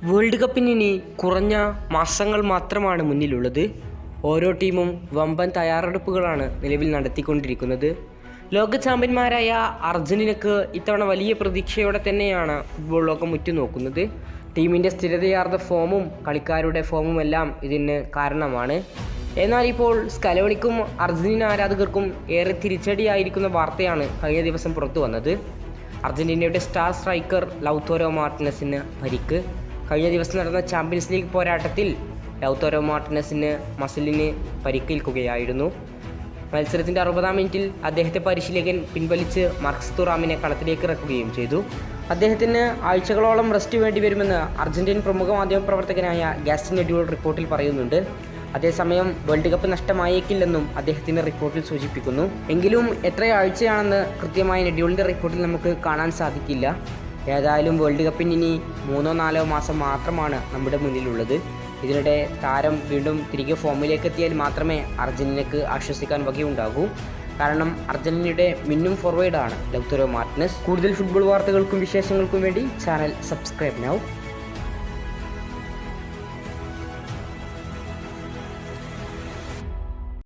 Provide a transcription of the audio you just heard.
World കപ്പിന് ഇനി കുറഞ്ഞ മാസങ്ങൾ മാത്രമാണ് മുന്നിലുള്ളത്. ഓരോ ടീമും വമ്പൻ തയ്യാറെടുപ്പുകളാണ് നിലവിൽ നടത്തിക്കൊണ്ടിരിക്കുന്നത്. ലോക ചാമ്പ്യന്മാരായ അർജന്റീനക്ക് ഇത്തവണ വലിയ പ്രതീക്ഷയോടെ തന്നെയാണ് ഫുട്ബോൾ ലോകം ഉറ്റുനോക്കുന്നത്. ടീമിൻ്റെ സ്ഥിരതയാർന്ന ഫോമും കളിക്കാരുടെ ഫോമുമെല്ലാം ഇതിന് കാരണമാണ്. എന്നാൽ ഇപ്പോൾ സ്കലോണിക്കും അർജന്റീന ആരാധകർക്കും ഏറെ തിരിച്ചടിയായിരിക്കുന്ന വാർത്തയാണ് കഴിഞ്ഞ ദിവസം പുറത്തു വന്നത്. അർജന്റീനയുടെ സ്റ്റാർ സ്ട്രൈക്കർ ലൗതാരോ മാർട്ടിനസിന് പരിക്ക്. കഴിഞ്ഞ ദിവസം നടന്ന ചാമ്പ്യൻസ് ലീഗ് പോരാട്ടത്തിൽ ലൗതാരോ മാർട്ടിനസിന് മസിലിന് പരിക്കേൽക്കുകയായിരുന്നു. മത്സരത്തിൻ്റെ 60-ാം മിനിറ്റിൽ അദ്ദേഹത്തെ പരിശീലകൻ പിൻവലിച്ച് മാർക്കസ് തുറാമിനെ കളത്തിലേക്ക് ഇറക്കുകയും ചെയ്തു. അദ്ദേഹത്തിന് ആഴ്ചകളോളം റെസ്റ്റ് വേണ്ടി വരുമെന്ന് അർജന്റീൻ പ്രമുഖ മാധ്യമപ്രവർത്തകനായ ഗാസ്റ്റിൻ എഡ്യൂൾ റിപ്പോർട്ടിൽ പറയുന്നുണ്ട്. അതേസമയം വേൾഡ് കപ്പ് നഷ്ടമായേക്കില്ലെന്നും അദ്ദേഹത്തിൻ്റെ റിപ്പോർട്ടിൽ സൂചിപ്പിക്കുന്നു. എങ്കിലും എത്ര ആഴ്ചയാണെന്ന് കൃത്യമായ എഡ്യൂളിൻ്റെ റിപ്പോർട്ടിൽ നമുക്ക് കാണാൻ സാധിക്കില്ല. ഏതായാലും വേൾഡ് കപ്പിന് ഇനി 3-4 മാസം മാത്രമാണ് നമ്മുടെ മുന്നിലുള്ളത്. ഇതിനിടെ താരം വീണ്ടും തിരികെ ഫോമിലേക്ക് എത്തിയാൽ മാത്രമേ അർജന്റീനയ്ക്ക് ആശ്വസിക്കാൻ വകയുണ്ടാകൂ. കാരണം അർജന്റീനയുടെ മിന്നും ഫോർവേഡാണ് ലൗതാരോ മാർട്ടിനസ്. കൂടുതൽ ഫുട്ബോൾ വാർത്തകൾക്കും വിശേഷങ്ങൾക്കും വേണ്ടി ചാനൽ സബ്സ്ക്രൈബ് നൗ.